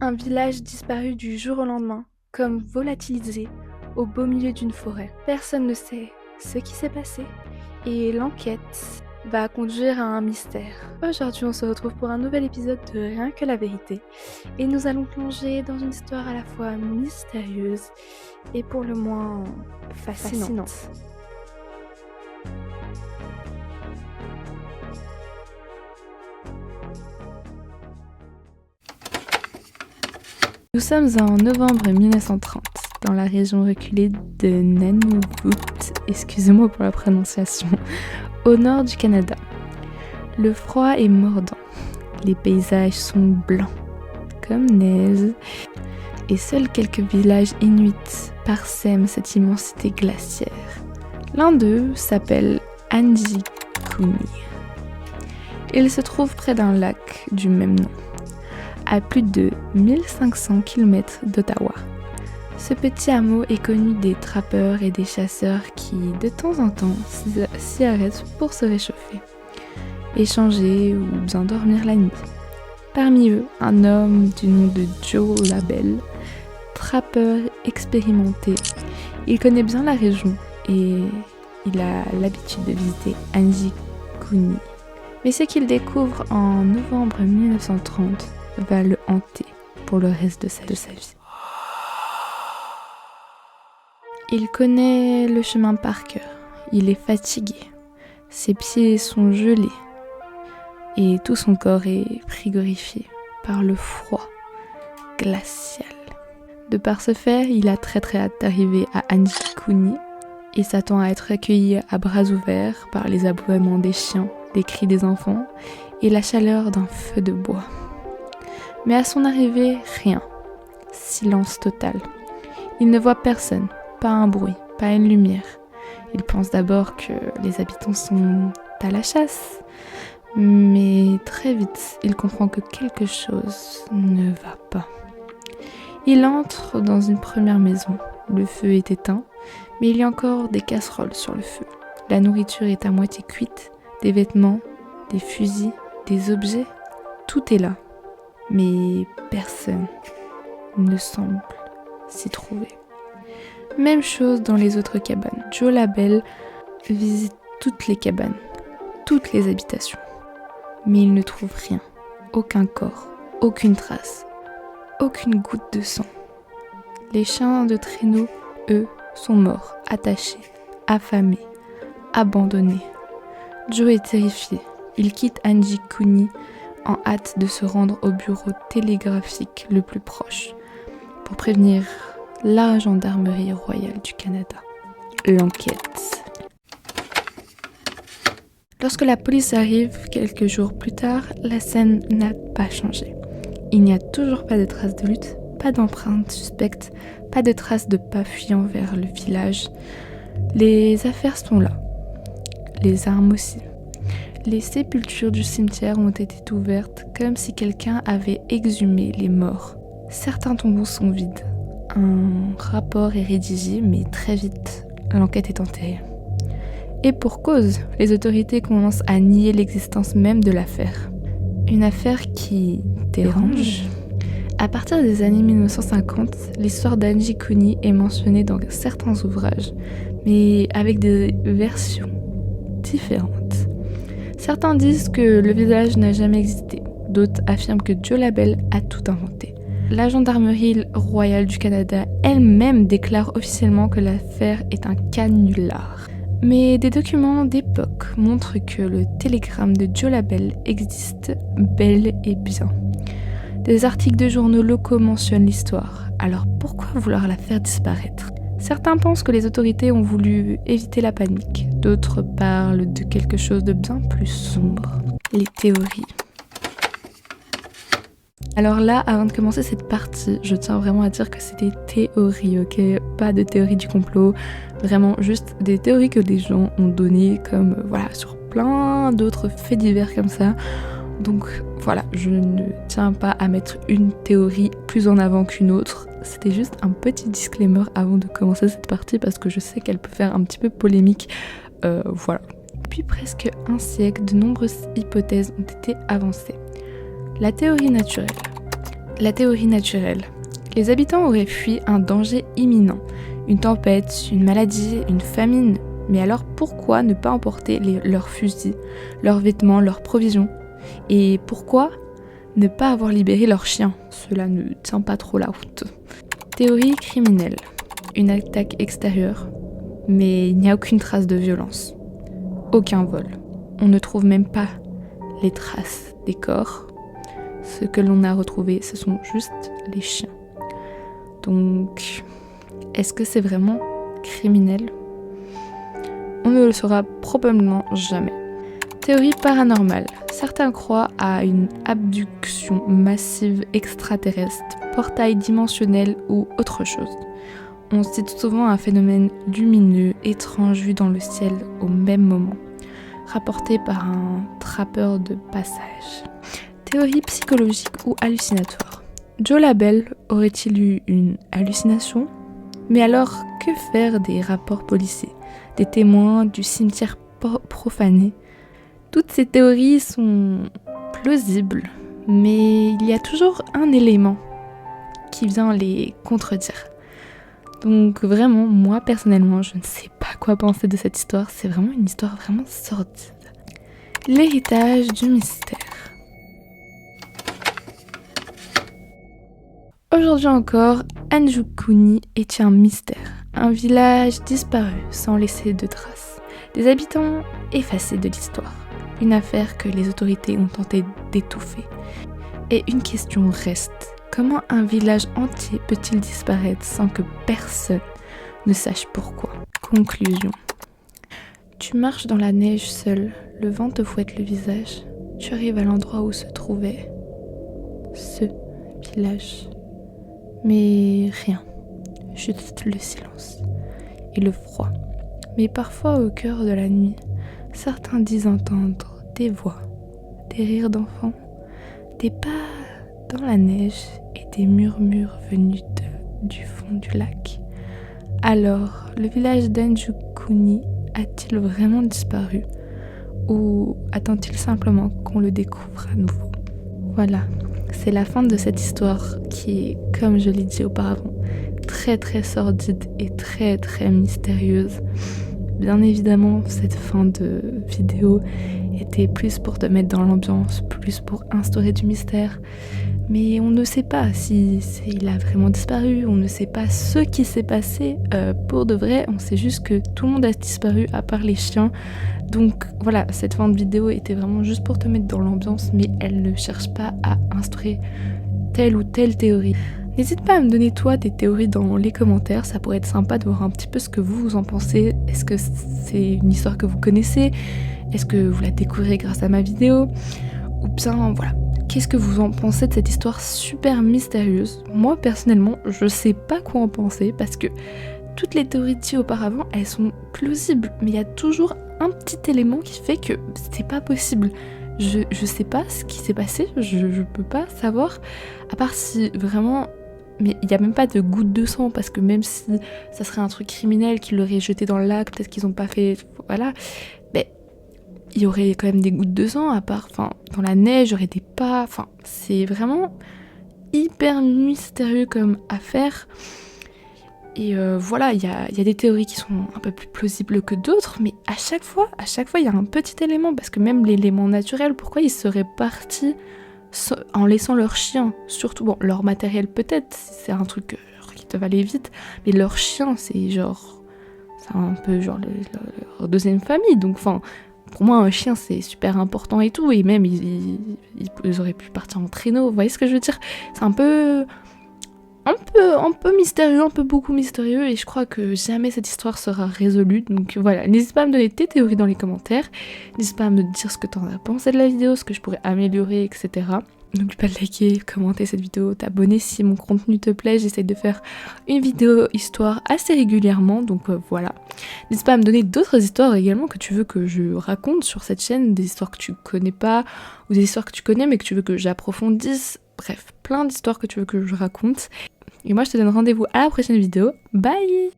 Un village disparu du jour au lendemain, comme volatilisé au beau milieu d'une forêt. Personne ne sait ce qui s'est passé et l'enquête va conduire à un mystère. Aujourd'hui, on se retrouve pour un nouvel épisode de Rien que la vérité et nous allons plonger dans une histoire à la fois mystérieuse et pour le moins fascinante. Nous sommes en novembre 1930, dans la région reculée de Nunavut, excusez-moi pour la prononciation, au nord du Canada. Le froid est mordant, les paysages sont blancs, comme neige, et seuls quelques villages inuits parsèment cette immensité glaciaire. L'un d'eux s'appelle Anjikuni. Il se trouve près d'un lac du même nom, à plus de 1500 km d'Ottawa. Ce petit hameau est connu des trappeurs et des chasseurs qui, de temps en temps, s'y arrêtent pour se réchauffer, échanger ou bien dormir la nuit. Parmi eux, un homme du nom de Joe Labelle, trappeur expérimenté. Il connaît bien la région et il a l'habitude de visiter Anjikuni. Mais ce qu'il découvre en novembre 1930 va le hanter pour le reste de sa vie. Il connaît le chemin par cœur, il est fatigué, ses pieds sont gelés et tout son corps est frigorifié par le froid glacial. De par ce fait, il a très hâte d'arriver à Anjikuni et s'attend à être accueilli à bras ouverts par les aboiements des chiens, les cris des enfants et la chaleur d'un feu de bois. Mais à son arrivée, rien. Silence total. Il ne voit personne, pas un bruit, pas une lumière. Il pense d'abord que les habitants sont à la chasse. Mais très vite, il comprend que quelque chose ne va pas. Il entre dans une première maison. Le feu est éteint, mais il y a encore des casseroles sur le feu. La nourriture est à moitié cuite, des vêtements, des fusils, des objets, tout est là. Mais personne ne semble s'y trouver. Même chose dans les autres cabanes. Joe Labelle visite toutes les cabanes, toutes les habitations. Mais il ne trouve rien. Aucun corps, aucune trace, aucune goutte de sang. Les chiens de traîneau, eux, sont morts, attachés, affamés, abandonnés. Joe est terrifié. Il quitte Anjikuni en hâte de se rendre au bureau télégraphique le plus proche pour prévenir la gendarmerie royale du Canada. L'enquête. Lorsque la police arrive quelques jours plus tard, la scène n'a pas changé. Il n'y a toujours pas de traces de lutte, pas d'empreintes suspectes, pas de traces de pas fuyant vers le village. Les affaires sont là. Les armes aussi. Les sépultures du cimetière ont été ouvertes comme si quelqu'un avait exhumé les morts. Certains tombeaux sont vides. Un rapport est rédigé, mais très vite, l'enquête est enterrée. Et pour cause, les autorités commencent à nier l'existence même de l'affaire. Une affaire qui dérange. À partir des années 1950, l'histoire d'Anjikuni est mentionnée dans certains ouvrages, mais avec des versions différentes. Certains disent que le village n'a jamais existé, d'autres affirment que Joe Labelle a tout inventé. La gendarmerie royale du Canada elle-même déclare officiellement que l'affaire est un canular. Mais des documents d'époque montrent que le télégramme de Joe Labelle existe bel et bien. Des articles de journaux locaux mentionnent l'histoire, alors pourquoi vouloir la faire disparaître ? Certains pensent que les autorités ont voulu éviter la panique, d'autres parlent de quelque chose de bien plus sombre. Les théories. Alors là, avant de commencer cette partie, je tiens vraiment à dire que c'est des théories, ok ? Pas de théories du complot, vraiment juste des théories que des gens ont données comme, sur plein d'autres faits divers comme ça. Donc voilà, je ne tiens pas à mettre une théorie plus en avant qu'une autre. C'était juste un petit disclaimer avant de commencer cette partie parce que je sais qu'elle peut faire un petit peu polémique. Depuis presque un siècle, de nombreuses hypothèses ont été avancées. La théorie naturelle. La théorie naturelle. Les habitants auraient fui un danger imminent, une tempête, une maladie, une famine. Mais alors pourquoi ne pas emporter leurs fusils, leurs vêtements, leurs provisions? Et pourquoi ne pas avoir libéré leurs chiens? Cela ne tient pas trop la route. Théorie criminelle. Une attaque extérieure, mais il n'y a aucune trace de violence. Aucun vol. On ne trouve même pas les traces des corps. Ce que l'on a retrouvé, ce sont juste les chiens. Donc, est-ce que c'est vraiment criminel? On ne le saura probablement jamais. Théorie paranormale. Certains croient à une abduction massive extraterrestre, portail dimensionnel ou autre chose. On cite souvent un phénomène lumineux, étrange vu dans le ciel au même moment, rapporté par un trappeur de passage. Théorie psychologique ou hallucinatoire. Joe Labelle aurait-il eu une hallucination? Mais alors, que faire des rapports policiers, des témoins, du cimetière profané? Toutes ces théories sont plausibles, mais il y a toujours un élément qui vient les contredire. Donc vraiment, moi personnellement, je ne sais pas quoi penser de cette histoire. C'est vraiment une histoire vraiment sordide. L'héritage du mystère. Aujourd'hui encore, Anjoukuni est un mystère. Un village disparu sans laisser de traces. Des habitants effacés de l'histoire. Une affaire que les autorités ont tenté d'étouffer. Et une question reste. Comment un village entier peut-il disparaître sans que personne ne sache pourquoi? Conclusion. Tu marches dans la neige seul, le vent te fouette le visage. Tu arrives à l'endroit où se trouvait ce village. Mais rien, juste le silence et le froid. Mais parfois au cœur de la nuit, certains disent entendre des voix, des rires d'enfants, des pas dans la neige et des murmures venus du fond du lac. Alors, le village d'Anjoukuni a-t-il vraiment disparu ou attend-il simplement qu'on le découvre à nouveau? Voilà, c'est la fin de cette histoire qui est, comme je l'ai dit auparavant, très très sordide et très très mystérieuse. Bien évidemment, cette fin de vidéo était plus pour te mettre dans l'ambiance, plus pour instaurer du mystère. Mais on ne sait pas il a vraiment disparu, on ne sait pas ce qui s'est passé pour de vrai. On sait juste que tout le monde a disparu à part les chiens. Donc voilà, cette fin de vidéo était vraiment juste pour te mettre dans l'ambiance, mais elle ne cherche pas à instaurer telle ou telle théorie. N'hésite pas à me donner toi tes théories dans les commentaires, ça pourrait être sympa de voir un petit peu ce que vous en pensez. Est-ce que c'est une histoire que vous connaissez? Est-ce que vous la découvrez grâce à ma vidéo? Ou bien voilà, qu'est-ce que vous en pensez de cette histoire super mystérieuse? Moi personnellement, je sais pas quoi en penser parce que toutes les théories dites auparavant, elles sont plausibles, mais il y a toujours un petit élément qui fait que c'est pas possible. Je sais pas ce qui s'est passé, je peux pas savoir, à part si vraiment... Mais il n'y a même pas de goutte de sang, parce que même si ça serait un truc criminel qu'ils l'auraient jeté dans le lac, peut-être qu'ils n'ont pas fait... Voilà. Mais il y aurait quand même des gouttes de sang, à part... Enfin, dans la neige, il y aurait des pas... Enfin, c'est vraiment hyper mystérieux comme affaire. Et voilà, il y a des théories qui sont un peu plus plausibles que d'autres, mais à chaque fois, il y a un petit élément, parce que même l'élément naturel, pourquoi ils seraient partis en laissant leurs chiens, surtout, bon, leur matériel peut-être, c'est un truc qui doit aller vite, mais leurs chiens, c'est un peu genre leur deuxième famille, donc enfin, pour moi, un chien, c'est super important et tout, et même, ils auraient pu partir en traîneau, vous voyez ce que je veux dire? C'est un peu mystérieux, un peu beaucoup mystérieux, et je crois que jamais cette histoire sera résolue. Donc voilà, n'hésite pas à me donner tes théories dans les commentaires, n'hésite pas à me dire ce que t'en as pensé de la vidéo, ce que je pourrais améliorer, etc. N'oublie pas de liker, commenter cette vidéo, t'abonner si mon contenu te plaît. J'essaie de faire une vidéo histoire assez régulièrement, donc voilà. N'hésite pas à me donner d'autres histoires également que tu veux que je raconte sur cette chaîne, des histoires que tu connais pas, ou des histoires que tu connais mais que tu veux que j'approfondisse. Bref, plein d'histoires que tu veux que je raconte. Et moi je te donne rendez-vous à la prochaine vidéo. Bye!